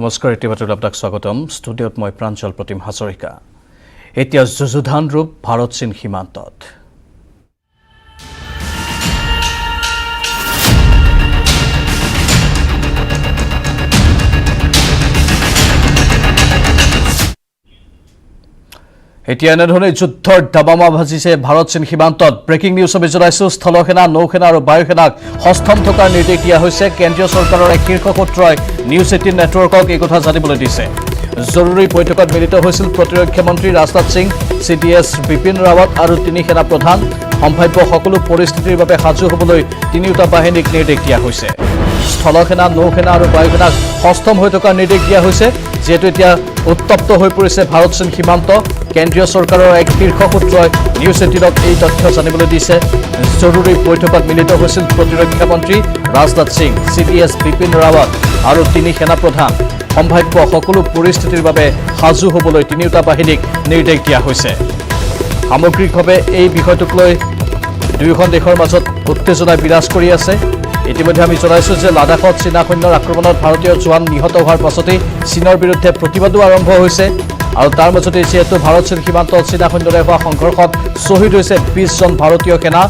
নমস্কাৰ ইতিবাতত আপোনাক স্বাগতম ষ্টুডিঅ'ত মই প্ৰাঞ্জল প্ৰতিম হাজৰিকা এতিয়া যুযুধান ৰূপ ভাৰত চীন সীমান্তত এতিয়া এনেধৰণে যুদ্ধৰ দাবামা ভাজিছে ভাৰত চীন সীমান্তত ব্ৰেকিং নিউজ আমি জনাইছো স্থলসেনা নৌসেনা আৰু বায়ুসেনাক হস্তম থকাৰ নিৰ্দেশ দিয়া হৈছে কেন্দ্ৰীয় চৰকাৰৰ এক শীৰ্ষ সূত্ৰই নিউজ 18 নেটৱৰ্কক এই কথা জানিবলৈ দিছে জৰুৰী বৈঠকত মিলিত হৈছিল প্ৰতিৰক্ষা মন্ত্ৰী ৰাজনাথ সিং CDS বিপিন ৰাৱত আৰু তিনি সেনা প্ৰধান সম্ভাৱ্য সকলো পৰিস্থিতিৰ বাবে সাজু হ'বলৈ তিনিটা বাহিনীক নিৰ্দেশ দিয়া হৈছে স্থলসেনা নৌসেনা আৰু বায়ুসেনাক হস্তম হৈ থকাৰ নিৰ্দেশ দিয়া হৈছে যেহেতু এতিয়া উত্তপ্ত হৈ পৰিছে ভাৰত চীন সীমান্ত কেন্দ্ৰীয় চৰকাৰৰ এক শীৰ্ষ সূত্ৰই নিউজ 18ক এই তথ্য জানিবলৈ দিছে জৰুৰী বৈঠকত মিলিত হৈছিল প্ৰতিৰক্ষা মন্ত্ৰী ৰাজনাথ সিং CDS বিপিন ৰাৱত আৰু তিনি সেনা প্ৰধান সম্ভাৱ্য সকলো পৰিস্থিতিৰ বাবে সাজু হ'বলৈ তিনিটা বাহিনীক নিৰ্দেশ দিয়া হৈছে সামগ্ৰিকভাৱে এই বিষয়টোক লৈ দুয়োখন দেশৰ মাজত উত্তেজনা বিৰাজ কৰি আছে ইতিমধ্যে আমি জনাইছো যে লাডাখত চীনা সৈন্যৰ আক্ৰমণত ভাৰতীয় জোৱান নিহত হোৱাৰ পাছতেই চীনৰ বিৰুদ্ধে প্ৰতিবাদো আৰম্ভ হৈছে আৰু তাৰ মাজতে যেহেতু ভাৰত চীন সীমান্তত চীনা সৈন্যৰে হোৱা সংঘৰ্ষত শ্বহীদ হৈছে 20 জন ভাৰতীয় সেনা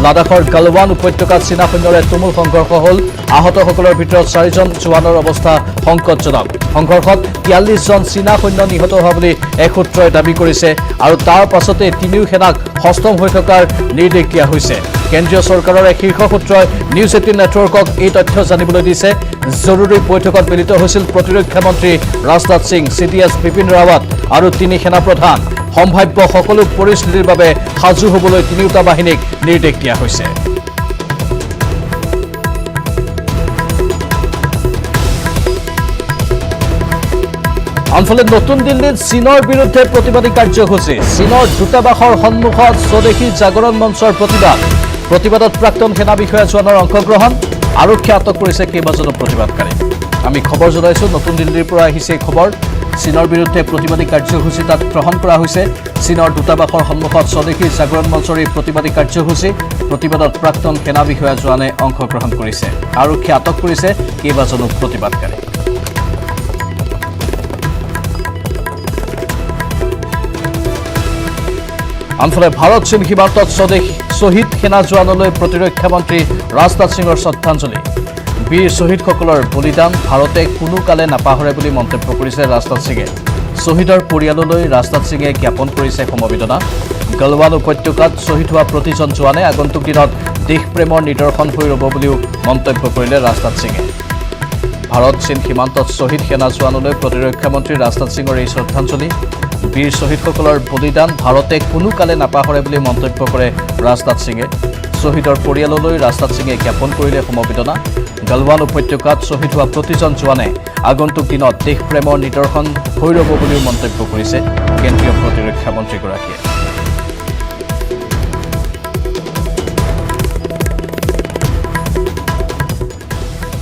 লাডাখৰ গালৱান উপত্যকাত চীনা সৈন্যৰে তুমুল সংঘৰ্ষ হ'ল আহতসকলৰ ভিতৰত 4 জন জোৱানৰ অৱস্থা সংকটজনক সংঘৰ্ষত 43 জন চীনা সৈন্য নিহত হোৱা বুলি এক সূত্ৰই দাবী কৰিছে আৰু তাৰ পাছতে তিনিও সেনাক হস্তম হৈ থকাৰ নিৰ্দেশ দিয়া হৈছে কেন্দ্ৰীয় চৰকাৰৰ এক শীৰ্ষ সূত্ৰই নিউজ 18 নেটৱৰ্কক এই তথ্য জানিবলৈ দিছে জৰুৰী বৈঠকত মিলিত হৈছিল প্ৰতিৰক্ষা মন্ত্ৰী ৰাজনাথ সিং CDS বিপিন ৰাৱত আৰু তিনি সেনা প্ৰধান সম্ভাৱ্য সকলো পৰিস্থিতিৰ বাবে সাজু হ'বলৈ তিনিটা বাহিনীক নিৰ্দেশ দিয়া হৈছে আনফালে নতুন দিল্লীত চীনৰ বিৰুদ্ধে প্ৰতিবাদী কাৰ্যসূচী চীনৰ দূতাবাসৰ সন্মুখত স্বদেশী জাগৰণ মঞ্চৰ প্ৰতিবাদত প্ৰাক্তন সেনা বিষয়া জোৱানৰ অংশগ্ৰহণ আৰক্ষী আটক কৰিছে কেইবাজনো প্ৰতিবাদকাৰী আমি খবৰ জনাইছো নতুন দিল্লীৰ পৰা আহিছে খবৰ চীনৰ বিৰুদ্ধে প্ৰতিবাদী কাৰ্যসূচী তাত গ্ৰহণ কৰা হৈছে চীনৰ দূতাবাসৰ সন্মুখত স্বদেশী জাগৰণ মঞ্চৰ এই প্ৰতিবাদী কাৰ্যসূচী প্ৰতিবাদত প্ৰাক্তন সেনা বিষয়া জোৱানে অংশগ্ৰহণ কৰিছে আৰক্ষী আটক কৰিছে কেইবাজনো প্ৰতিবাদকাৰী আনফালে ভাৰত চীন সীমান্তত শ্বহীদ সেনা জোৱানলৈ প্ৰতিৰক্ষা মন্ত্ৰী ৰাজনাথ সিঙৰ শ্ৰদ্ধাঞ্জলি বীৰ শ্বহীদসকলৰ বলিদান ভাৰতে কোনো কালে নাপাহৰে বুলি মন্তব্য কৰিছে ৰাজনাথ সিঙে শ্বহীদৰ পৰিয়াললৈ ৰাজনাথ সিঙে জ্ঞাপন কৰিছে সমবেদনা গালৱান উপত্যকাত শ্বহীদ হোৱা প্ৰতিজন জোৱানে আগন্তুক দিনত দেশপ্ৰেমৰ নিদৰ্শন হৈ ৰ'ব বুলিও মন্তব্য কৰিলে ৰাজনাথ সিঙে ভাৰত চীন সীমান্তত শ্বহীদ সেনা জোৱানলৈ প্ৰতিৰক্ষা মন্ত্ৰী ৰাজনাথ সিঙৰ এই শ্ৰদ্ধাঞ্জলি বীৰ শ্বহীদসকলৰ বলিদান ভাৰতে কোনো কালে নাপাহৰে বুলি মন্তব্য কৰে ৰাজনাথ সিঙে শ্বহীদৰ পৰিয়াললৈ ৰাজনাথ সিঙে জ্ঞাপন কৰিলে সমবেদনা গালৱান উপত্যকাত শ্বহীদ হোৱা প্ৰতিজন জোৱানে আগন্তুক দিনত দেশপ্ৰেমৰ নিদৰ্শন হৈ ৰ'ব বুলিও মন্তব্য কৰিছে কেন্দ্ৰীয় প্ৰতিৰক্ষা মন্ত্ৰীগৰাকীয়ে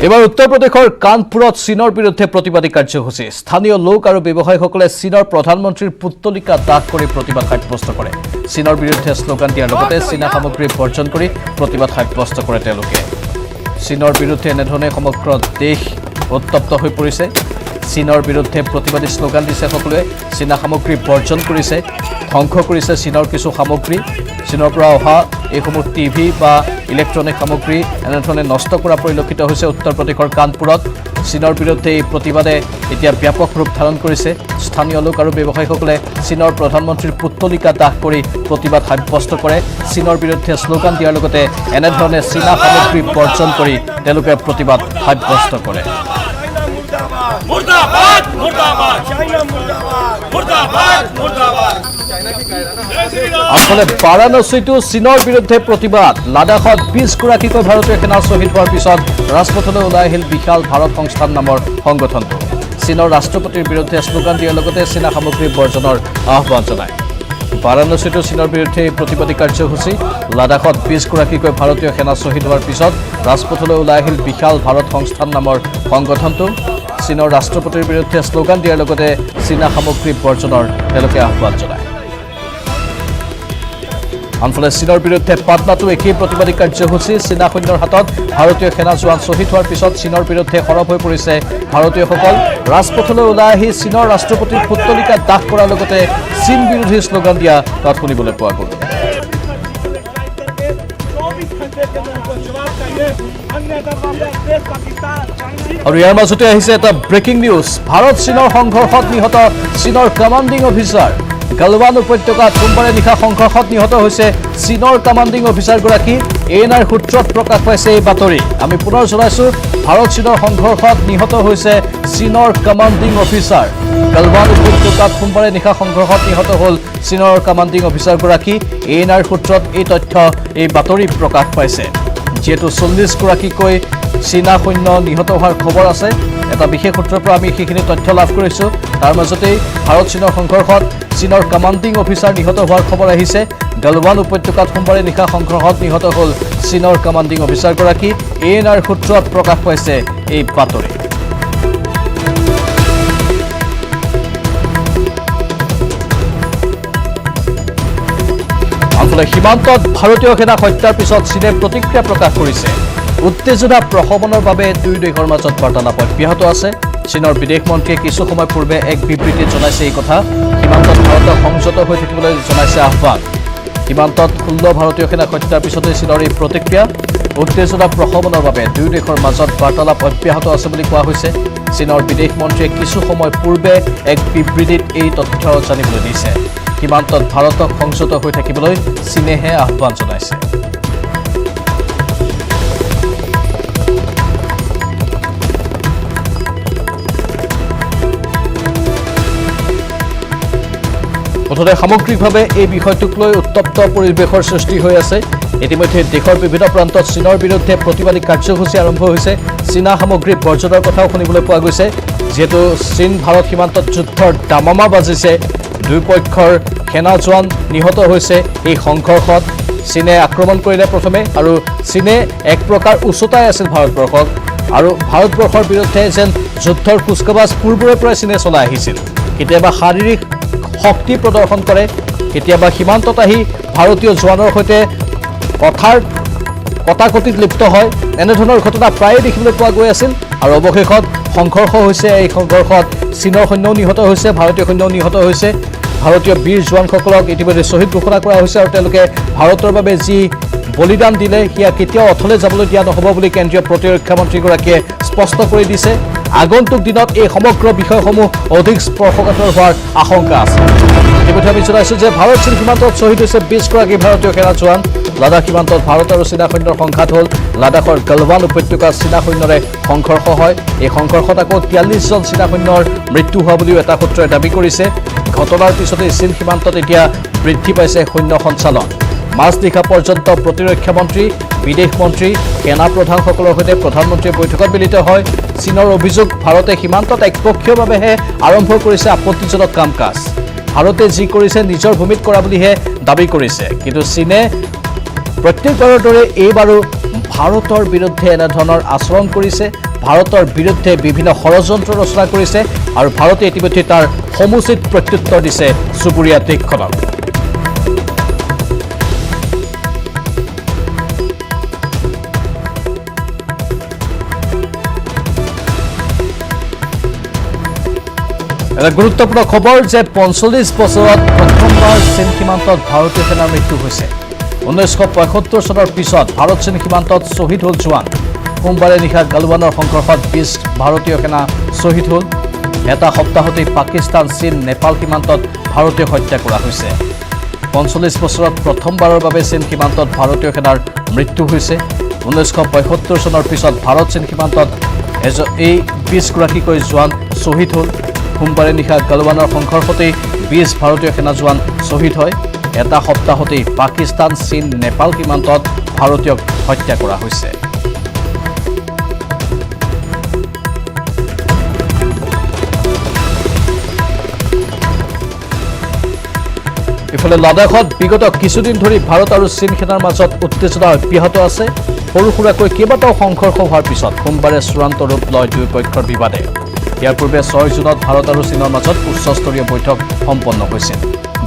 এবাৰ উত্তৰ প্ৰদেশৰ কানপুৰত চীনৰ বিৰুদ্ধে প্ৰতিবাদী কাৰ্যসূচী স্থানীয় লোক আৰু ব্যৱসায়ীসকলে চীনৰ প্ৰধানমন্ত্ৰীৰ পুত্তলিকা দাহ কৰি প্ৰতিবাদ সাব্যস্ত কৰে চীনৰ বিৰুদ্ধে শ্লোগান দিয়াৰ লগতে চীনা সামগ্ৰী বৰ্জন কৰি প্ৰতিবাদ সাব্যস্ত কৰে তেওঁলোকে চীনৰ বিৰুদ্ধে এনেধৰণে সমগ্ৰ দেশ উত্তপ্ত হৈ পৰিছে চীনৰ বিৰুদ্ধে প্ৰতিবাদী শ্লোগান দিছে সকলোৱে চীনা সামগ্ৰী বৰ্জন কৰিছে ধ্বংস কৰিছে চীনৰ কিছু সামগ্ৰী চীনৰ পৰা অহা এইসমূহ টিভি বা ইলেক্ট্ৰনিক সামগ্ৰী এনেধৰণে নষ্ট কৰা পৰিলক্ষিত হৈছে উত্তৰ প্ৰদেশৰ কানপুৰত চীনৰ বিৰুদ্ধে এই প্ৰতিবাদে এতিয়া ব্যাপক ৰূপ ধাৰণ কৰিছে স্থানীয় লোক আৰু ব্যৱসায়ীসকলে চীনৰ প্ৰধানমন্ত্ৰীৰ পুত্তলিকা দাহ কৰি প্ৰতিবাদ সাব্যস্ত কৰে চীনৰ বিৰুদ্ধে শ্লোগান দিয়াৰ লগতে এনেধৰণে চীনা সামগ্ৰী বৰ্জন কৰি তেওঁলোকে প্ৰতিবাদ সাব্যস্ত কৰে মুৰ্দাবাদ মুৰ্দাবাদ চাইনা মুৰ্দাবাদ মুৰ্দাবাদ মুৰ্দাবাদ আনফালে বাৰাণসীতো চীনৰ বিৰুদ্ধে প্ৰতিবাদ লাডাখত 20 গৰাকীকৈ ভাৰতীয় সেনা শ্বহীদ হোৱাৰ পিছত ৰাজপথলৈ ওলাই আহিল বিশাল ভাৰত সংস্থান নামৰ সংগঠনটো চীনৰ ৰাষ্ট্ৰপতিৰ বিৰুদ্ধে শ্লোগান দিয়াৰ লগতে চীনা সামগ্ৰী বৰ্জনৰ আহ্বান জনায় বাৰাণসীতো চীনৰ বিৰুদ্ধে প্ৰতিবাদী কাৰ্যসূচী লাডাখত 20 গৰাকীকৈ ভাৰতীয় সেনা শ্বহীদ হোৱাৰ পিছত ৰাজপথলৈ ওলাই আহিল বিশাল ভাৰত সংস্থান নামৰ সংগঠনটো চীনৰ ৰাষ্ট্ৰপতিৰ বিৰুদ্ধে শ্লোগান দিয়াৰ লগতে চীনা সামগ্ৰী বৰ্জনৰ তেওঁলোকে আহ্বান জনায় আনফালে চীনৰ বিৰুদ্ধে পাটনাতো একেই প্ৰতিবাদী কাৰ্যসূচী চীনা সৈন্যৰ হাতত ভাৰতীয় সেনা জোৱান শ্বহীদ হোৱাৰ পিছত চীনৰ বিৰুদ্ধে সৰব হৈ পৰিছে ভাৰতীয়সকল ৰাজপথলৈ ওলাই আহি চীনৰ ৰাষ্ট্ৰপতিৰ পুতলিকা দাহ কৰাৰ লগতে চীন বিৰোধী শ্লোগান দিয়া তাত শুনিবলৈ পোৱা গ'ল আৰু ইয়াৰ মাজতে আহিছে এটা ব্ৰেকিং নিউজ ভাৰত চীনৰ সংঘৰ্ষত নিহত চীনৰ কমাণ্ডিং অফিচাৰ গালৱান উপত্যকাত সোমবাৰে নিশা সংঘৰ্ষত নিহত হৈছে চীনৰ কমাণ্ডিং অফিচাৰগৰাকী এএনআইৰ সূত্ৰত প্ৰকাশ পাইছে এই বাতৰি আমি পুনৰ জনাইছোঁ ভাৰত চীনৰ সংঘৰ্ষত নিহত হৈছে চীনৰ কমাণ্ডিং অফিচাৰ গালৱান উপত্যকাত সোমবাৰে নিশা সংঘৰ্ষত নিহত হ'ল চীনৰ কমাণ্ডিং অফিচাৰগৰাকী এএনআইৰ সূত্ৰত এই তথ্য এই বাতৰি প্ৰকাশ পাইছে যিহেতু 40গৰাকীকৈ চীনা সৈন্য নিহত হোৱাৰ খবৰ আছে এটা বিশেষ সূত্ৰৰ পৰা আমি সেইখিনি তথ্য লাভ কৰিছোঁ তাৰ মাজতেই ভাৰত চীনৰ সংঘৰ্ষত চীনৰ কমাণ্ডিং অফিচাৰ নিহত হোৱাৰ খবৰ আহিছে গালৱান উপত্যকাত সোমবাৰে নিশা সংঘৰ্ষত নিহত হ'ল চীনৰ কমাণ্ডিং অফিচাৰগৰাকী এএনআইৰ সূত্ৰত প্ৰকাশ পাইছে এই বাতৰি আনফালে সীমান্তত ভাৰতীয় সেনা হত্যাৰ পিছত চীনে প্ৰতিক্ৰিয়া প্ৰকাশ কৰিছে উত্তেজনা প্ৰশমনৰ বাবে দুই দেশৰ মাজত বাৰ্তালাপ অব্যাহত আছে চীনৰ বিদেশ মন্ত্ৰীয়ে কিছু সময় পূৰ্বে এক বিবৃতিত জনাইছে এই কথা সীমান্তত ভাৰতক সংযত হৈ থাকিবলৈ জনাইছে আহ্বান সীমান্তত 16 ভাৰতীয় সেনা হত্যাৰ পিছতে চীনৰ এই প্ৰতিক্ৰিয়া উত্তেজনা প্ৰশমনৰ বাবে দুই দেশৰ মাজত বাৰ্তালাপ অব্যাহত আছে বুলি কোৱা হৈছে চীনৰ বিদেশ মন্ত্ৰীয়ে কিছু সময় পূৰ্বে এক বিবৃতিত এই তথ্য জানিবলৈ দিছে সীমান্তত ভাৰতক সংযত হৈ থাকিবলৈ চীনেহে আহ্বান জনাইছে মুঠতে সামগ্ৰিকভাৱে এই বিষয়টোক লৈ উত্তপ্ত পৰিৱেশৰ সৃষ্টি হৈ আছে ইতিমধ্যে দেশৰ বিভিন্ন প্ৰান্তত চীনৰ বিৰুদ্ধে প্ৰতিবাদী কাৰ্যসূচী আৰম্ভ হৈছে চীনা সামগ্ৰী বৰ্জনৰ কথাও শুনিবলৈ পোৱা গৈছে যেহেতু চীন ভাৰত সীমান্তত যুদ্ধৰ দামামা বাজিছে দুই পক্ষৰ সেনা জোৱান নিহত হৈছে এই সংঘৰ্ষত চীনে আক্ৰমণ কৰিলে প্ৰথমে আৰু চীনে এক প্ৰকাৰ উচতাই আছিল ভাৰতবৰ্ষক আৰু ভাৰতবৰ্ষৰ বিৰুদ্ধে যেন যুদ্ধৰ কুচকাৱাজ পূৰ্বৰে পৰা চীনে চলাই আহিছিল কেতিয়াবা শাৰীৰিক শক্তি প্ৰদৰ্শন কৰে কেতিয়াবা সীমান্তত আহি ভাৰতীয় জোৱানৰ সৈতে কটাকটিত লিপ্ত হয় এনেধৰণৰ ঘটনা প্ৰায়ে দেখিবলৈ পোৱা গৈ আছিল আৰু অৱশেষত সংঘৰ্ষ হৈছে এই সংঘৰ্ষত চীনৰ সৈন্যও নিহত হৈছে ভাৰতীয় সৈন্যও নিহত হৈছে ভাৰতীয় বীৰ জোৱানসকলক ইতিমধ্যে শ্বহীদ ঘোষণা কৰা হৈছে আৰু তেওঁলোকে ভাৰতৰ বাবে যি বলিদান দিলে সেয়া কেতিয়াও অথলে যাবলৈ দিয়া নহ'ব বুলি কেন্দ্ৰীয় প্ৰতিৰক্ষা মন্ত্ৰীগৰাকীয়ে স্পষ্ট কৰি দিছে আগন্তুক দিনত এই সমগ্ৰ বিষয়সমূহ অধিক স্পৰ্শকাতৰ হোৱাৰ আশংকা আছে ইতিমধ্যে আমি জনাইছোঁ যে ভাৰত চীন সীমান্তত শ্বহীদ হৈছে 20গৰাকী ভাৰতীয় সেনা জোৱান লাডাখ সীমান্তত ভাৰত আৰু চীনা সৈন্যৰ সংঘাত হ'ল লাডাখৰ গালৱান উপত্যকাত চীনা সৈন্যৰে সংঘৰ্ষ হয় এই সংঘৰ্ষত আকৌ 43জন চীনা সৈন্যৰ মৃত্যু হোৱা বুলিও এটা সূত্ৰই দাবী কৰিছে ঘটনাৰ পিছতে চীন সীমান্তত এতিয়া বৃদ্ধি পাইছে সৈন্য সঞ্চালন মাজনিশা পৰ্যন্ত প্ৰতিৰক্ষা মন্ত্ৰী বিদেশ মন্ত্ৰী সেনা প্ৰধানসকলৰ সৈতে প্ৰধানমন্ত্ৰীয়ে বৈঠকত মিলিত হয় চীনৰ অভিযোগ ভাৰতে সীমান্তত একপক্ষীয়ভাৱেহে আৰম্ভ কৰিছে আপত্তিজনক কাম কাজ ভাৰতে যি কৰিছে নিজৰ ভূমিত কৰা বুলিহে দাবী কৰিছে কিন্তু চীনে প্ৰত্যেকবাৰৰ দৰে এইবাৰো ভাৰতৰ বিৰুদ্ধে এনেধৰণৰ আচৰণ কৰিছে ভাৰতৰ বিৰুদ্ধে বিভিন্ন ষড়যন্ত্ৰ ৰচনা কৰিছে আৰু ভাৰতে ইতিমধ্যে তাৰ সমুচিত প্ৰত্যুত্তৰ দিছে চুবুৰীয়া দেশখনক এটা গুৰুত্বপূৰ্ণ খবৰ যে ৪৫ বছৰত প্ৰথমবাৰ চীন সীমান্তত ভাৰতীয় সেনাৰ মৃত্যু হৈছে 1975 চনৰ পিছত ভাৰত চীন সীমান্তত শ্বহীদ হ'ল জোৱান সোমবাৰে নিশা গালৱানৰ সংঘৰ্ষত 20 ভাৰতীয় সেনা শ্বহীদ হ'ল এটা সপ্তাহতেই পাকিস্তান চীন নেপাল সীমান্তত ভাৰতীয় হত্যা কৰা হৈছে ৪৫ বছৰত প্ৰথমবাৰৰ বাবে চীন সীমান্তত ভাৰতীয় সেনাৰ মৃত্যু হৈছে 1975 চনৰ পিছত ভাৰত চীন সীমান্তত এই 20গৰাকীকৈ জোৱান শ্বহীদ হ'ল সোমবাৰে নিশা গালৱানৰ সংঘৰ্ষতেই 20 ভাৰতীয় সেনা জোৱান শ্বহীদ হয় এটা সপ্তাহতেই পাকিস্তান চীন নেপাল সীমান্তত ভাৰতীয়ক হত্যা কৰা হৈছে ইফালে লাডাখত বিগত কিছুদিন ধৰি ভাৰত আৰু চীন সেনাৰ মাজত উত্তেজনা অব্যাহত আছে সৰু সুৰাকৈ কেইবাটাও সংঘৰ্ষ হোৱাৰ পিছত সোমবাৰে চূড়ান্ত ৰূপ লয় দুই পক্ষৰ বিবাদে ইয়াৰ পূৰ্বে 6 জুনত ভাৰত আৰু চীনৰ মাজত উচ্চস্তৰীয় বৈঠক সম্পন্ন হৈছিল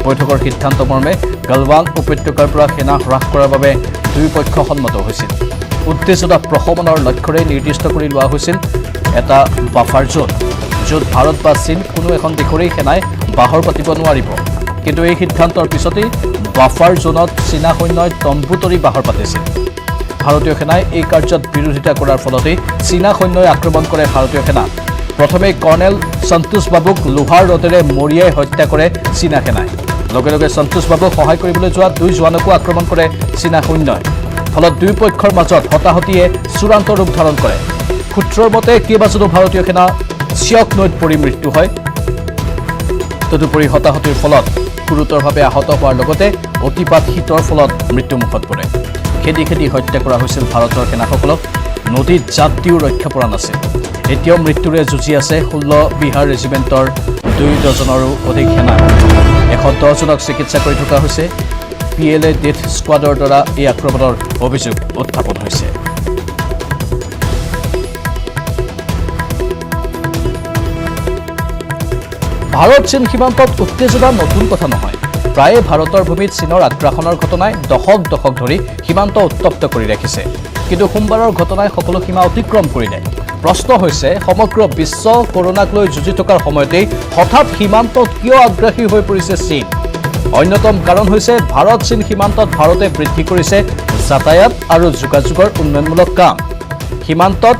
বৈঠকৰ সিদ্ধান্ত মৰ্মে গালৱান উপত্যকাৰ পৰা সেনা হ্ৰাস কৰাৰ বাবে দুয়োপক্ষ সন্মত হৈছিল উত্তেজনা প্ৰশমনৰ লক্ষ্যৰে নিৰ্দিষ্ট কৰি লোৱা হৈছিল এটা বাফাৰ জোন য'ত ভাৰত বা চীন কোনো এখন দেশৰেই সেনাই বাহৰ পাতিব নোৱাৰিব কিন্তু এই সিদ্ধান্তৰ পিছতেই বাফাৰ জোনত চীনা সৈন্যই তম্বু তৰি বাহৰ পাতিছিল ভাৰতীয় সেনাই এই কাৰ্যত বিৰোধিতা কৰাৰ ফলতেই চীনা সৈন্যই আক্ৰমণ কৰে ভাৰতীয় সেনা প্ৰথমে কৰ্ণেল সন্তোষ বাবুক লোহাৰ ৰডেৰে মৰিয়াই হত্যা কৰে চীনা সেনাই লগে লগে সন্তোষ বাবুক সহায় কৰিবলৈ যোৱা দুই জোৱানকো আক্ৰমণ কৰে চীনা সৈন্যই ফলত দুয়োপক্ষৰ মাজত হতাহতিয়ে চূড়ান্ত ৰূপ ধাৰণ কৰে সূত্ৰৰ মতে কেইবাজনো ভাৰতীয় সেনা চিয়ক নৈত পৰি মৃত্যু হয় তদুপৰি হতাহতিৰ ফলত গুৰুতৰভাৱে আহত হোৱাৰ লগতে অতিপাত শীতৰ ফলত মৃত্যুমুখত পৰে খেদি খেদি হত্যা কৰা হৈছিল ভাৰতৰ সেনাসকলক নদীত জাপ দিও ৰক্ষা পৰা নাছিল এতিয়াও মৃত্যুৰে যুঁজি আছে 16 বিহাৰ ৰেজিমেণ্টৰ 2 ডজনৰো অধিক সেনা 110 জনক চিকিৎসা কৰি থকা হৈছে PLA ডেথ স্কোৱাডৰ দ্বাৰা এই আক্ৰমণৰ অভিযোগ উত্থাপন হৈছে ভাৰত চীন সীমান্তত উত্তেজনা নতুন কথা নহয় প্ৰায়ে ভাৰতৰ ভূমিত চীনৰ আগ্ৰাসনৰ ঘটনাই দশক ধৰি সীমান্ত উত্তপ্ত কৰি ৰাখিছে কিন্তু সোমবাৰৰ ঘটনাই সকলো সীমা অতিক্ৰম কৰিলে প্ৰশ্ন হৈছে সমগ্ৰ বিশ্ব কৰোনাক লৈ যুঁজি থকাৰ সময়তেই হঠাৎ সীমান্তত কিয় আগ্ৰাসী হৈ পৰিছে চীন অন্যতম কাৰণ হৈছে ভাৰত চীন সীমান্তত ভাৰতে বৃদ্ধি কৰিছে যাতায়াত আৰু যোগাযোগৰ উন্নয়নমূলক কাম সীমান্তত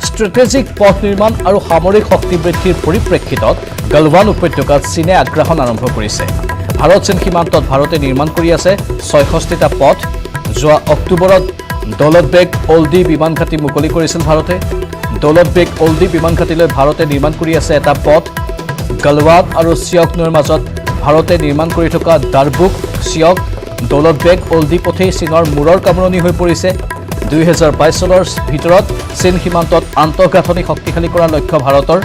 ষ্ট্ৰেটেজিক পথ নিৰ্মাণ আৰু সামৰিক শক্তি বৃদ্ধিৰ পৰিপ্ৰেক্ষিতত গালৱান উপত্যকাত চীনে আগ্ৰাসন আৰম্ভ কৰিছে ভাৰত চীন সীমান্তত ভাৰতে নিৰ্মাণ কৰি আছে 66টা পথ যোৱা অক্টোবৰত দৌলত বেগ ওল্ডি বিমান ঘাটি মুকলি কৰিছিল ভাৰতে দৌলত বেগ ওল্ডি বিমান ঘাটিলৈ ভাৰতে নিৰ্মাণ কৰি আছে এটা পথ গালৱান আৰু চিয়ক নৈৰ মাজত ভাৰতে নিৰ্মাণ কৰি থকা দাৰবুক চিয়ক দৌলত বেগ ওল্ডি পথেই চীনৰ মূৰৰ কামৰণি হৈ পৰিছে 2022 চনৰ ভিতৰত চীন সীমান্তত আন্তঃগাঁথনি শক্তিশালী কৰাৰ লক্ষ্য ভাৰতৰ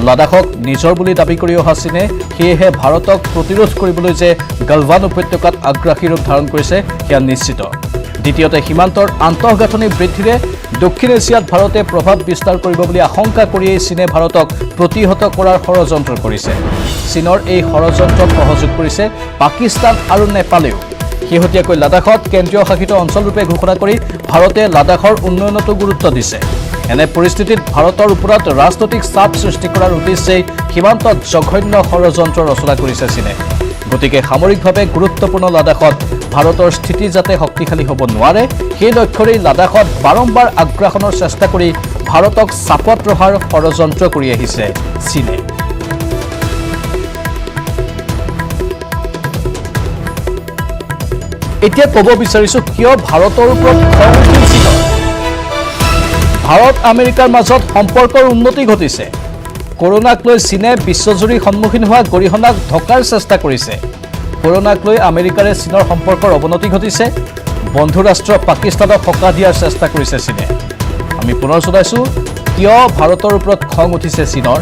লাডাখক নিজৰ বুলি দাবী কৰি অহা চীনে সেয়েহে ভাৰতক প্ৰতিৰোধ কৰিবলৈ যে গালৱান উপত্যকাত আগ্ৰাসী ৰূপ ধাৰণ কৰিছে সেয়া নিশ্চিত দ্বিতীয়তে সীমান্তৰ আন্তঃগাঁথনি বৃদ্ধিৰে দক্ষিণ এছিয়াত ভাৰতে প্ৰভাৱ বিস্তাৰ কৰিব বুলি আশংকা কৰিয়েই চীনে ভাৰতক প্ৰতিহত কৰাৰ ষড়যন্ত্ৰ কৰিছে চীনৰ এই ষড়যন্ত্ৰক সহযোগ কৰিছে পাকিস্তান আৰু নেপালেও শেহতীয়াকৈ লাডাখত কেন্দ্ৰীয় শাসিত অঞ্চলৰূপে ঘোষণা কৰি ভাৰতে লাডাখৰ উন্নয়নতো গুৰুত্ব দিছে এনে পৰিস্থিতিত ভাৰতৰ ওপৰত ৰাজনৈতিক চাপ সৃষ্টি কৰাৰ উদ্দেশ্যে সীমান্তত জঘন্য ষড়যন্ত্ৰ ৰচনা কৰিছে চীনে গতিকে সামৰিকভাৱে গুৰুত্বপূৰ্ণ লাডাখত ভাৰতৰ স্থিতি যাতে শক্তিশালী হ'ব নোৱাৰে সেই লক্ষ্যৰে লাডাখত বাৰম্বাৰ আগ্ৰাসনৰ চেষ্টা কৰি ভাৰতক চাপত ৰখাৰ ষড়যন্ত্ৰ কৰি আহিছে চীনে এতিয়া ক'ব বিচাৰিছো কিয় ভাৰতৰ ওপৰত খং উঠিছিল ভাৰত আমেৰিকাৰ মাজত সম্পৰ্কৰ উন্নতি ঘটিছে কৰোনাক লৈ চীনে বিশ্বজুৰি সন্মুখীন হোৱা গৰিহণাক ঢকাৰ চেষ্টা কৰিছে কৰোনাক লৈ আমেৰিকাৰে চীনৰ সম্পৰ্কৰ অৱনতি ঘটিছে বন্ধু ৰাষ্ট্ৰ পাকিস্তানক সকাহ দিয়াৰ চেষ্টা কৰিছে চীনে আমি পুনৰ জনাইছো কিয় ভাৰতৰ ওপৰত খং উঠিছে চীনৰ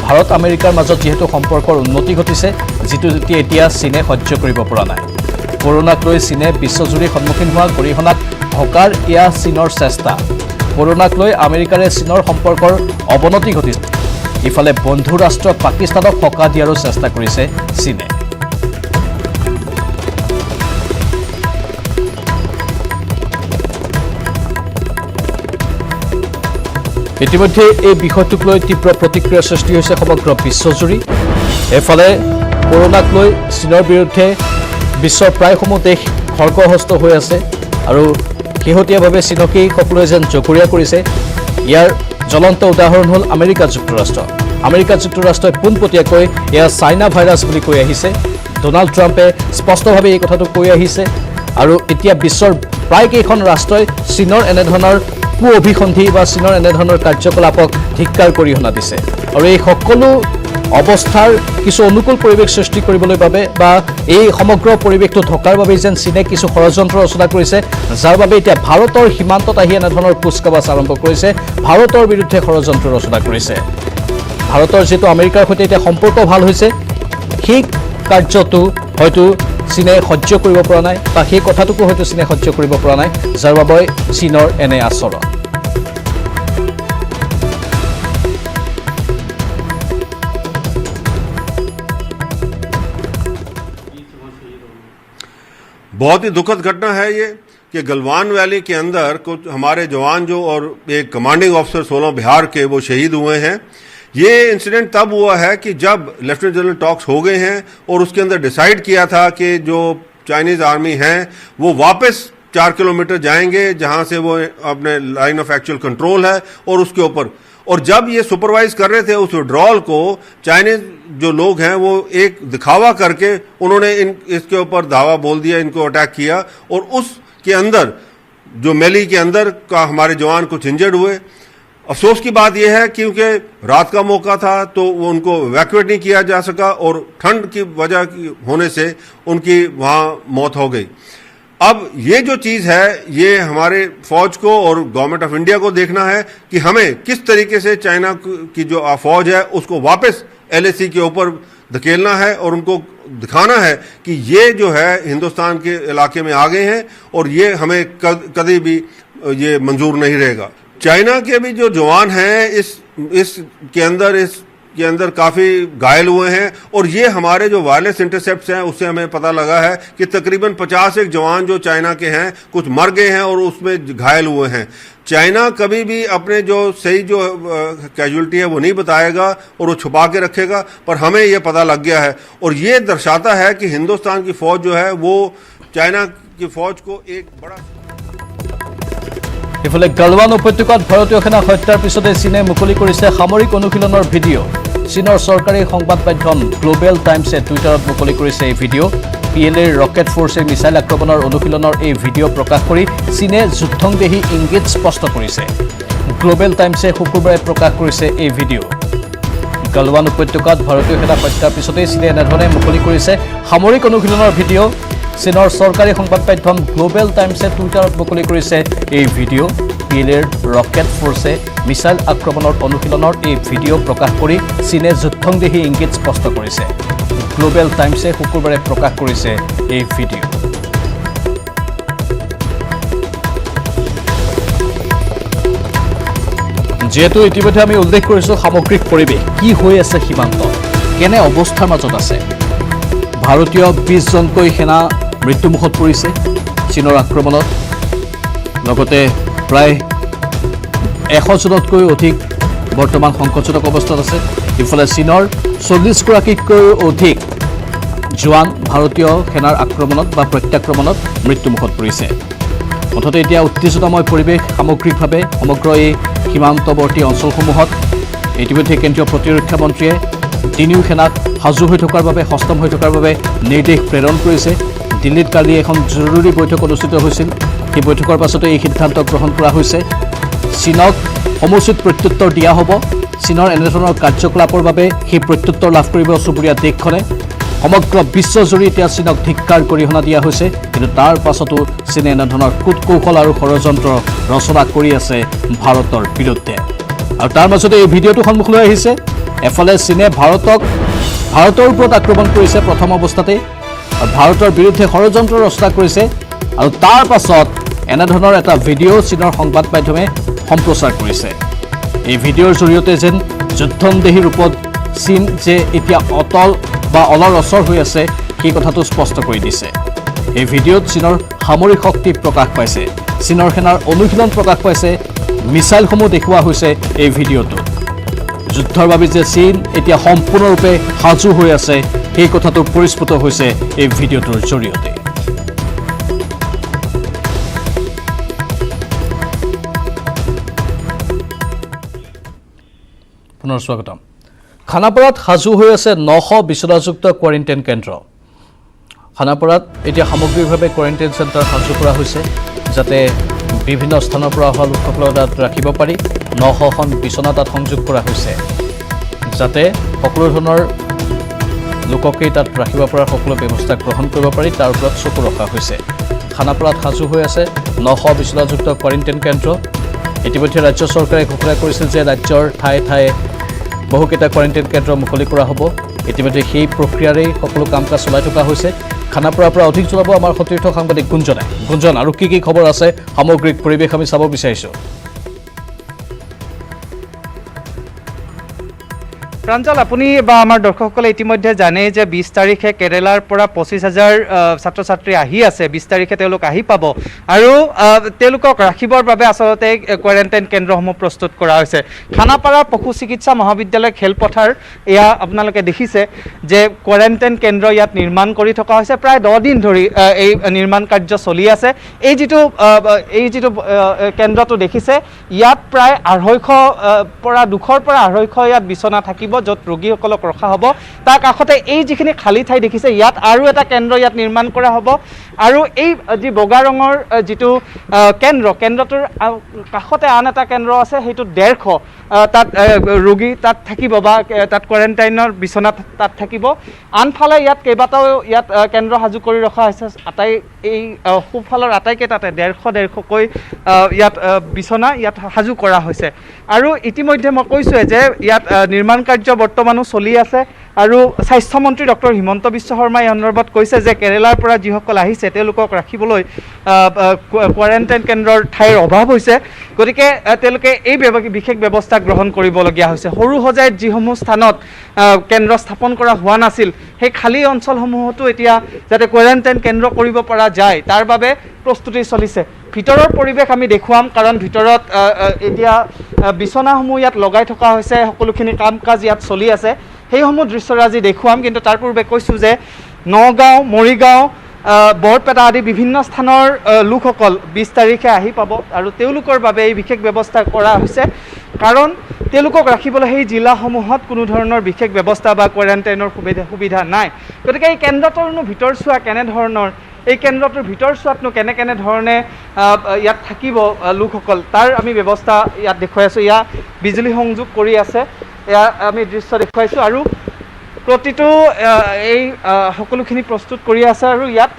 ভাৰত আমেৰিকাৰ মাজত যেহেতু সম্পৰ্কৰ উন্নতি ঘটিছে যিটো এতিয়া চীনে সহ্য কৰিব পৰা নাই কৰোনাক লৈ চীনে বিশ্বজুৰি সন্মুখীন হোৱা গৰিহণাক ঢকাৰ এয়া চীনৰ চেষ্টা কৰোনাক লৈ আমেৰিকাৰে চীনৰ সম্পৰ্কৰ অৱনতি ঘটিছে ইফালে বন্ধু ৰাষ্ট্ৰ পাকিস্তানক সকাহ দিয়াৰো চেষ্টা কৰিছে চীনে ইতিমধ্যে এই বিষয়টোক লৈ তীব্ৰ প্ৰতিক্ৰিয়াৰ সৃষ্টি হৈছে সমগ্ৰ বিশ্বজুৰি এফালে কৰোনাক লৈ চীনৰ বিৰুদ্ধে বিশ্বৰ প্ৰায়সমূহ দেশ খৰ্গহস্ত হৈ আছে আৰু শেহতীয়াভাৱে চীনকেই সকলোৱে যেন জগৰীয়া কৰিছে ইয়াৰ জ্বলন্ত উদাহৰণ হ'ল আমেৰিকা যুক্তৰাষ্ট্ৰই পোনপটীয়াকৈ এয়া চাইনা ভাইৰাছ বুলি কৈ আহিছে ডোনাল্ড ট্ৰাম্পে স্পষ্টভাৱে এই কথাটো কৈ আহিছে আৰু এতিয়া বিশ্বৰ প্ৰায় কেইখন ৰাষ্ট্ৰই চীনৰ এনেধৰণৰ কু অভিসন্ধি বা চীনৰ এনেধৰণৰ কাৰ্যকলাপক ধিক্কাৰ কৰিহণা দিছে আৰু এই সকলো অৱস্থাৰ কিছু অনুকূল পৰিৱেশ সৃষ্টি কৰিবলৈ বাবে বা এই সমগ্ৰ পৰিৱেশটো ঢকাৰ বাবে যেন চীনে কিছু ষড়যন্ত্ৰ ৰচনা কৰিছে যাৰ বাবে এতিয়া ভাৰতৰ সীমান্তত আহি এনেধৰণৰ কুচকাৱাজ আৰম্ভ কৰিছে ভাৰতৰ বিৰুদ্ধে ষড়যন্ত্ৰ ৰচনা কৰিছে ভাৰতৰ যেটো আমেৰিকাৰ সৈতে এতিয়া সম্পৰ্ক ভাল হৈছে সেই কাৰ্যটো হয়তো চীনে সহ্য কৰিব পৰা নাই বা সেই কথাটোকো হয়তো চীনে সহ্য কৰিব পৰা নাই যাৰ বাবে চীনৰ এনে আচৰণ बहुत ही दुखद घटना है ये कि गलवान वैली के अंदर कुछ हमारे जवान जो और एक कमांडिंग ऑफिसर 16 बिहार के वो शहीद हुए हैं। ये इंसिडेंट तब हुआ है कि जब लेफ्टिनेंट जनरल टॉक्स हो गए हैं और उसके अंदर डिसाइड किया था कि जो चाइनीज आर्मी है वो वापस 4 किलोमीटर जाएंगे जहां से वो अपने लाइन ऑफ एक्चुअल कंट्रोल है और उसके ऊपर, और जब ये सुपरवाइज कर रहे थे उस विड्रॉल को, चाइनीज जो लोग हैं वो एक दिखावा करके उन्होंने इसके ऊपर धावा बोल दिया, इनको अटैक किया और उसके अंदर जो मैली के अंदर का हमारे जवान कुछ इंजर्ड हुए। अफसोस की बात यह है क्योंकि रात का मौका था तो वो उनको इवैक्यूएट नहीं किया जा सका और ठंड की वजह होने से उनकी वहां मौत हो गई। अब ये जो चीज है ये हमारे फौज को और गवर्नमेंट ऑफ इंडिया को देखना है कि हमें किस तरीके से चाइना की जो फौज है उसको वापस LAC के ऊपर धकेलना है और उनको दिखाना है कि ये जो है हिंदुस्तान के इलाके में आ गए हैं और ये हमें कभी भी ये मंजूर नहीं रहेगा। चाइना के भी जो जवान हैं इसके अंदर काफी घायल हुए हैं और ये हमारे जो वायरलेस इंटरसेप्ट्स हैं उससे हमें पता लगा है कि तकरीबन 50 एक जवान जो चाइना के हैं कुछ मर गए हैं और उसमें घायल हुए हैं। चाइना कभी भी अपने जो सही जो कैजुअलिटी है वो नहीं बताएगा और वो छुपा के रखेगा, पर हमें ये पता लग गया है और ये दर्शाता है कि हिंदुस्तान की फौज जो है वो चाइना की फौज को एक बड़ा। ইফালে গালৱান উপত্যকাত ভাৰতীয় সেনা হত্যাৰ পিছতে চীনে মুকলি কৰিছে সামৰিক অনুশীলনৰ ভিডিঅ'। চীনৰ চৰকাৰী সংবাদ মাধ্যম গ্লোবেল টাইমছে টুইটাৰত মুকলি কৰিছে এই ভিডিঅ'। PLAৰ ৰকেট ফৰ্চে মিছাইল আক্ৰমণৰ অনুশীলনৰ এই ভিডিঅ' প্ৰকাশ কৰি চীনে যুদ্ধংদেহী ইংগিত স্পষ্ট কৰিছে। গ্লোবেল টাইমছে শুকুৰবাৰে প্ৰকাশ কৰিছে এই ভিডিঅ'। গালৱান উপত্যকাত ভাৰতীয় সেনা হত্যাৰ পিছতে চীনে এনেধৰণে মুকলি কৰিছে সামৰিক অনুশীলনৰ ভিডিঅ'। চীনৰ চৰকাৰী সংবাদ মাধ্যম গ্লোবেল টাইমছে টুইটাৰত মুকলি কৰিছে এই ভিডিঅ'। PLAৰ ৰকেট ফৰ্চে মিছাইল আক্ৰমণৰ অনুশীলনৰ এই ভিডিঅ' প্ৰকাশ কৰি চীনে যুদ্ধংদেহী ইংগিত স্পষ্ট কৰিছে। গ্লোবেল টাইমছে শুকুৰবাৰে প্ৰকাশ কৰিছে এই ভিডিঅ'। যেহেতু ইতিমধ্যে আমি উল্লেখ কৰিছোঁ সামগ্ৰিক পৰিৱেশ কি হৈ আছে সীমান্ত কেনে অৱস্থাৰ মাজত আছে। ভাৰতীয় 20 জনকৈ সেনা মৃত্যুমুখত পৰিছে চীনৰ আক্ৰমণত, লগতে প্ৰায় 100 জনতকৈ অধিক বৰ্তমান সংকটজনক অৱস্থাত আছে। ইফালে চীনৰ 40 গৰাকীতকৈও অধিক জোৱান ভাৰতীয় সেনাৰ আক্ৰমণত বা প্ৰত্যাক্ৰমণত মৃত্যুমুখত পৰিছে। মুঠতে এতিয়া উত্তেজনাময় পৰিৱেশ সামগ্ৰিকভাৱে সমগ্ৰ এই সীমান্তৱৰ্তী অঞ্চলসমূহত। ইতিমধ্যে কেন্দ্ৰীয় প্ৰতিৰক্ষা মন্ত্ৰীয়ে তিনিও সেনাক সাজু হৈ থকাৰ বাবে সষ্টম হৈ থকাৰ বাবে নিৰ্দেশ প্ৰেৰণ কৰিছে। দিল্লীত কালি এখন জৰুৰী বৈঠক অনুষ্ঠিত হৈছিল। সেই বৈঠকৰ পাছতে এই সিদ্ধান্ত গ্ৰহণ কৰা হৈছে। চীনক সমুচিত প্ৰত্যুত্তৰ দিয়া হ'ব। চীনৰ এনেধৰণৰ কাৰ্যকলাপৰ বাবে সেই প্ৰত্যুত্তৰ লাভ কৰিব চুবুৰীয়া দেশখনে। সমগ্ৰ বিশ্বজুৰি এতিয়া চীনক ধিক্কাৰ গৰিহণা দিয়া হৈছে, কিন্তু তাৰ পাছতো চীনে এনেধৰণৰ কূট কৌশল আৰু ষড়যন্ত্ৰ ৰচনা কৰি আছে ভাৰতৰ বিৰুদ্ধে। আৰু তাৰ মাজতে এই ভিডিঅ'টো সন্মুখলৈ আহিছে। এফালে চীনে ভাৰতৰ ওপৰত আক্ৰমণ কৰিছে প্ৰথম অৱস্থাতে, ভাৰতৰ বিৰুদ্ধে ষড়যন্ত্ৰ ৰচনা কৰিছে আৰু তাৰ পাছত এনেধৰণৰ এটা ভিডিঅ' চীনৰ সংবাদ মাধ্যমে সম্প্ৰচাৰ কৰিছে। এই ভিডিঅ'ৰ জৰিয়তে যেন যুদ্ধংদেহী ৰূপত চীন যে এতিয়া অটল বা অলৰ অচৰ হৈ আছে সেই কথাটো স্পষ্ট কৰি দিছে। এই ভিডিঅ'ত চীনৰ সামৰিক শক্তি প্ৰকাশ পাইছে, চীনৰ সেনাৰ অনুশীলন প্ৰকাশ পাইছে, মিছাইলসমূহ দেখুওৱা হৈছে এই ভিডিঅ'টোত। যুদ্ধৰ বাবে যে চীন এতিয়া সম্পূৰ্ণৰূপে সাজু হৈ আছে সেই কথাটো পৰিস্ফুট হৈছে এই ভিডিঅ'টোৰ জৰিয়তে। পুনৰ স্বাগতম। খানাপাৰাত সাজু হৈ আছে 900 বিচনাযুক্ত কোৱাৰেণ্টাইন কেন্দ্ৰ। খানাপাৰাত এতিয়া সামগ্ৰিকভাৱে কোৱাৰেণ্টাইন চেণ্টাৰ সাজু কৰা হৈছে যাতে বিভিন্ন স্থানৰ পৰা অহা লোকসকলক তাত ৰাখিব পাৰি। 900খন বিচনা তাত সংযোগ কৰা হৈছে যাতে সকলো ধৰণৰ লোককেই তাত ৰাখিব পৰা সকলো ব্যৱস্থা গ্ৰহণ কৰিব পাৰি, তাৰ ওপৰত চকু ৰখা হৈছে। খানাপাৰাত সাজু হৈ আছে 900 বিচনাযুক্ত কোৱাৰেণ্টাইন কেন্দ্ৰ। ইতিমধ্যে ৰাজ্য চৰকাৰে ঘোষণা কৰিছিল যে ৰাজ্যৰ ঠায়ে ঠায়ে বহুকেইটা কোৱাৰেণ্টাইন কেন্দ্ৰ মুকলি কৰা হ'ব। ইতিমধ্যে সেই প্ৰক্ৰিয়াৰেই সকলো কাম কাজ চলাই থকা হৈছে। খানাপাৰাৰ পৰা অধিক জনাব আমাৰ সতীৰ্থ সাংবাদিক গুঞ্জনে। গুঞ্জন, আৰু কি কি খবৰ আছে সামগ্ৰিক পৰিৱেশ আমি চাব বিচাৰিছোঁ। প্ৰাঞ্জল, আপুনি বা আমাৰ দৰ্শকসকলে ইতিমধ্যে জানে যে 20 তাৰিখে কেৰেলাৰ পৰা 25,000 ছাত্ৰ ছাত্ৰী আহি আছে। 20 তাৰিখে তেওঁলোক আহি পাব আৰু তেওঁলোকক ৰাখিবৰ বাবে আচলতে কোৱাৰেণ্টাইন কেন্দ্ৰসমূহ প্ৰস্তুত কৰা হৈছে। খানাপাৰা পশু চিকিৎসা মহাবিদ্যালয় খেলপথাৰ এয়া আপোনালোকে দেখিছে যে কোৱাৰেণ্টাইন কেন্দ্ৰ ইয়াত নিৰ্মাণ কৰি থকা হৈছে। প্ৰায় 10 দিন ধৰি এই নিৰ্মাণ কাৰ্য চলি আছে। এই যিটো কেন্দ্ৰটো দেখিছে, ইয়াত প্ৰায় 250 পৰা 250 ইয়াত বিচনা থাকিব, য'ত ৰোগীসকলক ৰখা হ'ব। তাৰ কাষতে এই যিখিনি খালী ঠাই দেখিছে, ইয়াত আৰু এটা কেন্দ্ৰ ইয়াত নিৰ্মাণ কৰা হ'ব। আৰু এই যি বগা ৰঙৰ যিটো কেন্দ্ৰটোৰ কাষতে আন এটা কেন্দ্ৰ আছে, সেইটো 150 তাত ৰোগী তাত থাকিব বা তাত কোৱাৰেণ্টাইনৰ বিচনা তাত থাকিব। আনফালে ইয়াত কেইবাটাও ইয়াত কেন্দ্ৰ সাজু কৰি ৰখা হৈছে। এই সোঁফালৰ আটাইকেইটাতে 150কৈ ইয়াত বিচনা ইয়াত সাজু কৰা হৈছে। আৰু ইতিমধ্যে মই কৈছোঁৱে যে ইয়াত নিৰ্মাণ কাৰ্য বৰ্তমানো চলি আছে। আৰু স্বাস্থ্যমন্ত্ৰী ডক্টৰ হিমন্ত বিশ্ব শৰ্মাই এই সন্দৰ্ভত কৈছে যে কেৰেলাৰ পৰা যিসকল আহিছে তেওঁলোকক ৰাখিবলৈ কোৱাৰেণ্টাইন কেন্দ্ৰৰ ঠাইৰ অভাৱ হৈছে। গতিকে তেওঁলোকে এই বিশেষ ব্যৱস্থা গ্ৰহণ কৰিবলগীয়া হৈছে। সৰু সজাইত যিসমূহ স্থানত কেন্দ্ৰ স্থাপন কৰা হোৱা নাছিল, সেই খালী অঞ্চলসমূহতো এতিয়া যাতে কোৱাৰেণ্টাইন কেন্দ্ৰ কৰিব পৰা যায়, তাৰ বাবে প্ৰস্তুতি চলিছে। ভিতৰৰ পৰিৱেশ আমি দেখুৱাম, কাৰণ ভিতৰত এতিয়া বিচনাসমূহ ইয়াত লগাই থকা হৈছে, সকলোখিনি কাম কাজ ইয়াত চলি আছে। সেইসমূহ দৃশ্যৰাজি দেখুৱাম। কিন্তু তাৰ পূৰ্বে কৈছোঁ যে নগাঁও, মৰিগাঁও, বৰপেটা আদি বিভিন্ন স্থানৰ লোকসকল 20 তাৰিখে আহি পাব আৰু তেওঁলোকৰ বাবে এই বিশেষ ব্যৱস্থা কৰা হৈছে। কাৰণ তেওঁলোকক ৰাখিবলৈ সেই জিলাসমূহত কোনো ধৰণৰ বিশেষ ব্যৱস্থা বা কোৱাৰেণ্টাইনৰ সুবিধা নাই। গতিকে এই কেন্দ্ৰটোৰনো ভিতৰচোৱা কেনেধৰণৰ, এই কেন্দ্ৰটোৰ ভিতৰচোৱাতনো কেনেধৰণে ইয়াত থাকিব লোকসকল, তাৰ আমি ব্যৱস্থা ইয়াত দেখুৱাই আছোঁ। ইয়াত বিজুলী সংযোগ কৰি আছে, এয়া আমি দৃশ্য দেখুৱাইছোঁ। আৰু প্ৰতিটো এই সকলোখিনি প্ৰস্তুত কৰি আছে। আৰু ইয়াত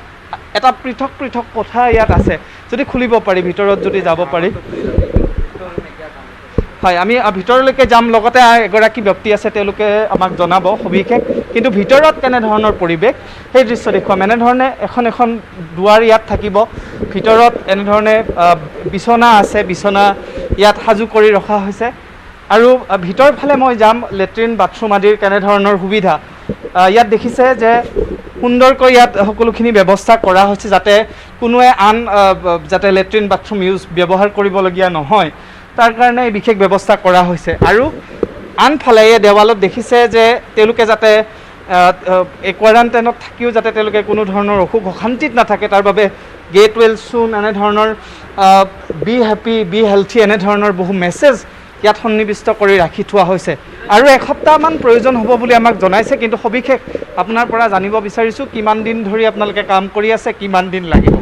এটা পৃথক কোঠা ইয়াত আছে, যদি খুলিব পাৰি, ভিতৰত যদি যাব পাৰি। হয়, আমি ভিতৰলৈকে যাম। লগতে এগৰাকী ব্যক্তি আছে, তেওঁলোকে আমাক জনাব সবিশেষ। কিন্তু ভিতৰত কেনেধৰণৰ পৰিৱেশ সেই দৃশ্য দেখুৱাম। এনেধৰণে এখন দুৱাৰ ইয়াত থাকিব। ভিতৰত এনেধৰণে বিচনা আছে, বিচনা ইয়াত সাজু কৰি ৰখা হৈছে। আৰু ভিতৰ ফালে মই যাম, লেট্ৰিন বাথৰুম আদিৰ কেনেধৰণৰ সুবিধা ইয়াত দেখিছে যে সুন্দৰকৈ ইয়াত সকলোখিনি ব্যৱস্থা কৰা হৈছে, যাতে কোনোৱে যাতে লেট্ৰিন বাথৰুম ব্যৱহাৰ কৰিবলগীয়া নহয়, তাৰ কাৰণে এই বিশেষ ব্যৱস্থা কৰা হৈছে। আৰু আনফালে এই দেৱালত দেখিছে যে তেওঁলোকে যাতে এই কোৱাৰেণ্টাইনত থাকিও যাতে তেওঁলোকে কোনো ধৰণৰ অসুখ অশান্তিত নাথাকে, তাৰ বাবে গেট ৱেল চুন, এনেধৰণৰ বি হেপী, বি হেল্থি, এনেধৰণৰ বহু মেছেজ ইয়াত সন্নিৱিষ্ট কৰি ৰাখি থোৱা হৈছে। আৰু এসপ্তাহমান প্ৰয়োজন হ'ব বুলি আমাক জনাইছে। কিন্তু সবিশেষ আপোনাৰ পৰা জানিব বিচাৰিছোঁ, কিমান দিন ধৰি আপোনালোকে কাম কৰি আছে, কিমান দিন লাগিব?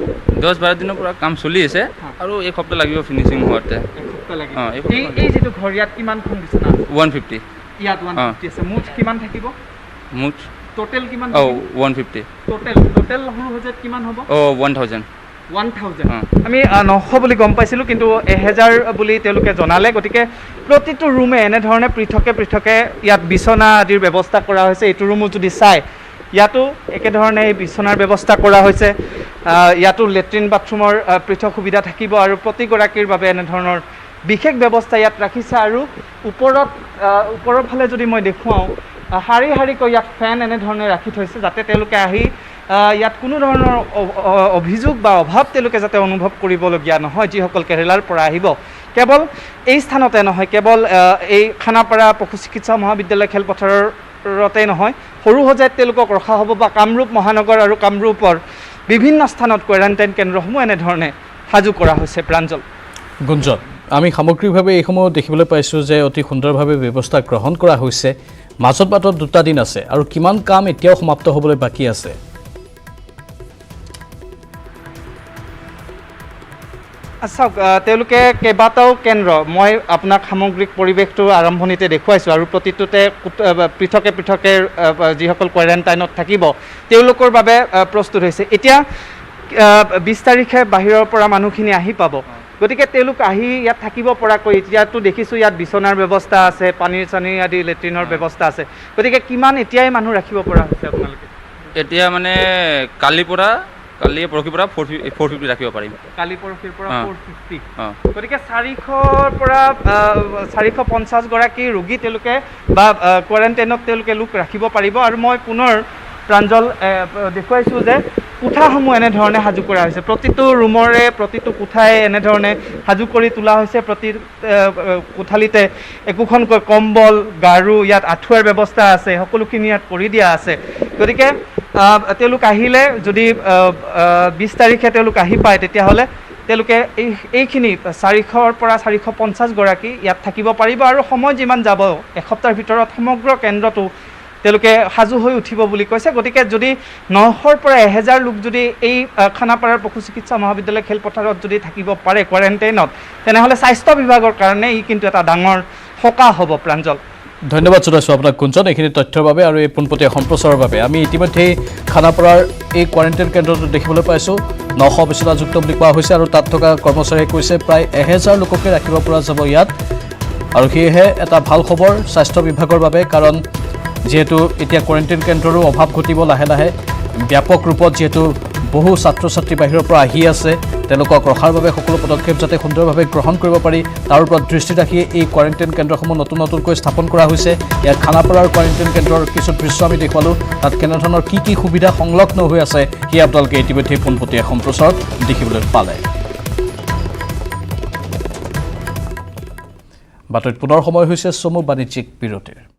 10-12 দিনৰ পৰা কাম চলি আছে আৰু এক সপ্তাহ লাগিব ফিনিচিং হোৱাতে। এই যিটো ঘৰ, ইয়াত কিমানখন বিচনা? 150। ইয়াত 150 আছে। মুঠ কিমান থাকিব? মুঠ টোটেল কিমান? 150। টোটেল সৰু সজাইত কিমান হ'ব? 1000। আমি 900 বুলি গম পাইছিলোঁ, কিন্তু 1000 বুলি তেওঁলোকে জনালে। গতিকে প্ৰতিটো ৰুমে এনেধৰণে পৃথকে ইয়াত বিচনা আদিৰ ব্যৱস্থা কৰা হৈছে। এইটো ৰুমো যদি চাই, ইয়াতো একেধৰণে এই বিচনাৰ ব্যৱস্থা কৰা হৈছে। ইয়াতো লেট্ৰিন বাথৰুমৰ পৃথক সুবিধা থাকিব আৰু প্ৰতিগৰাকীৰ বাবে এনেধৰণৰ বিশেষ ব্যৱস্থা ইয়াত ৰাখিছে। আৰু ওপৰৰ ফালে যদি মই দেখুৱাওঁ, শাৰীকৈ ইয়াত ফেন এনেধৰণে ৰাখি থৈছে, যাতে তেওঁলোকে আহি ইয়াত কোনো ধৰণৰ অভিযোগ বা অভাৱ তেওঁলোকে যাতে অনুভৱ কৰিবলগীয়া নহয়। যিসকল কেৰেলাৰ পৰা আহিব, কেৱল এই স্থানতে নহয়, কেৱল এই খানাপাৰা পশু চিকিৎসা মহাবিদ্যালয় খেলপথাৰতে নহয়, সৰু সজাইত তেওঁলোকক ৰখা হ'ব বা কামৰূপ মহানগৰ আৰু কামৰূপৰ বিভিন্ন স্থানত কোৱাৰেণ্টাইন কেন্দ্ৰসমূহ এনেধৰণে সাজু কৰা হৈছে। প্ৰাঞ্জল, গুঞ্জন, আমি সামগ্ৰিকভাৱে এইসমূহ দেখিবলৈ পাইছোঁ যে অতি সুন্দৰভাৱে ব্যৱস্থা গ্ৰহণ কৰা হৈছে। মাজত 2 দিন আছে আৰু কিমান কাম এতিয়াও সমাপ্ত হ'বলৈ বাকী আছে? চাওক, তেওঁলোকে কেইবাটাও কেন্দ্ৰ, মই আপোনাক সামগ্ৰিক পৰিৱেশটো আৰম্ভণিতে দেখুৱাইছোঁ। আৰু প্ৰতিটোতে পৃথকে যিসকল কোৱাৰেণ্টাইনত থাকিব তেওঁলোকৰ বাবে প্ৰস্তুত হৈছে। এতিয়া 20 তাৰিখে বাহিৰৰ পৰা মানুহখিনি আহি পাব। গতিকে তেওঁলোক আহি ইয়াত থাকিব পৰাকৈ, এতিয়াতো দেখিছোঁ ইয়াত বিচনাৰ ব্যৱস্থা আছে, পানীৰ আদি লেট্ৰিনৰ ব্যৱস্থা আছে। গতিকে কিমান এতিয়াই মানুহ ৰাখিব পৰা হৈছে আপোনালোকে? এতিয়া মানে কালিৰ পৰা কালি পৰহিৰ পৰা 450 ৰাখিব পাৰিম কালি পৰহিৰ পৰা অঁ। 450 অঁ গতিকে 400ৰ পৰা 450 গৰাকী ৰোগী তেওঁলোকে বা কোৱাৰেণ্টাইনত তেওঁলোকে লোক ৰাখিব পাৰিব আৰু মই পুনৰ প্ৰাঞ্জল দেখুৱাইছোঁ যে কোঠাসমূহ এনেধৰণে সাজু কৰা হৈছে প্ৰতিটো ৰুমৰে প্ৰতিটো কোঠাই এনেধৰণে সাজু কৰি তোলা হৈছে প্ৰতি কোঠালিতে একোখনকৈ কম্বল গাৰু ইয়াত আঁঠুৱাৰ ব্যৱস্থা আছে সকলোখিনি ইয়াত কৰি দিয়া আছে গতিকে তেওঁলোক আহিলে যদি 20 তাৰিখে তেওঁলোক আহি পায় তেতিয়াহ'লে তেওঁলোকে এইখিনি 400ৰ পৰা 450 গৰাকী ইয়াত থাকিব পাৰিব আৰু সময় যিমান যাব এসপ্তাহৰ ভিতৰত সমগ্ৰ কেন্দ্ৰটো তেওঁলোকে সাজু হৈ উঠিব বুলি কৈছে গতিকে যদি 900ৰ পৰা 1000 লোক যদি এই খানাপাৰাৰ পশু চিকিৎসা মহাবিদ্যালয় খেলপথাৰত যদি থাকিব পাৰে কোৱাৰেণ্টাইনত তেনেহ'লে স্বাস্থ্য বিভাগৰ কাৰণে ই কিন্তু এটা ডাঙৰ সকাহ হ'ব প্ৰাঞ্জল ধন্যবাদ জনাইছোঁ আপোনাক কুঞ্জন এইখিনি তথ্যৰ বাবে আৰু এই পোনপটীয়া সম্প্ৰচাৰৰ বাবে আমি ইতিমধ্যেই খানাপাৰাৰ এই কোৱাৰেণ্টাইন কেন্দ্ৰটো দেখিবলৈ পাইছোঁ 900 বিচনাযুক্ত বুলি কোৱা হৈছে আৰু তাত থকা কৰ্মচাৰীয়ে কৈছে প্ৰায় 1000 লোককে ৰাখিব পৰা যাব ইয়াত আৰু সেয়েহে এটা ভাল খবৰ স্বাস্থ্য বিভাগৰ বাবে কাৰণ যেহেতু এতিয়া কোৱাৰেণ্টাইন কেন্দ্ৰৰো অভাৱ ঘটিব লাহে লাহে ব্যাপক ৰূপত যেহেতু বহু ছাত্ৰ ছাত্ৰী বাহিৰৰ পৰা আহি আছে তেওঁলোকক ৰখাৰ বাবে সকলো পদক্ষেপ যাতে সুন্দৰভাৱে গ্ৰহণ কৰিব পাৰি তাৰ ওপৰত দৃষ্টি ৰাখি এই কোৱাৰেণ্টাইন কেন্দ্ৰসমূহ নতুনকৈ স্থাপন কৰা হৈছে ইয়াত খানাপাৰাৰ কোৱাৰেণ্টাইন কেন্দ্ৰৰ কিছু দৃশ্য আমি দেখুৱালোঁ তাত কেনেধৰণৰ কি সুবিধা সংলগ্ন হৈ আছে সেয়া আপোনালোকে ইতিমধ্যে পোনপটীয়া সম্প্ৰচাৰত দেখিবলৈ পালে বাতৰিত পুনৰ সময় হৈছে চমু বাণিজ্যিক বিৰতিৰ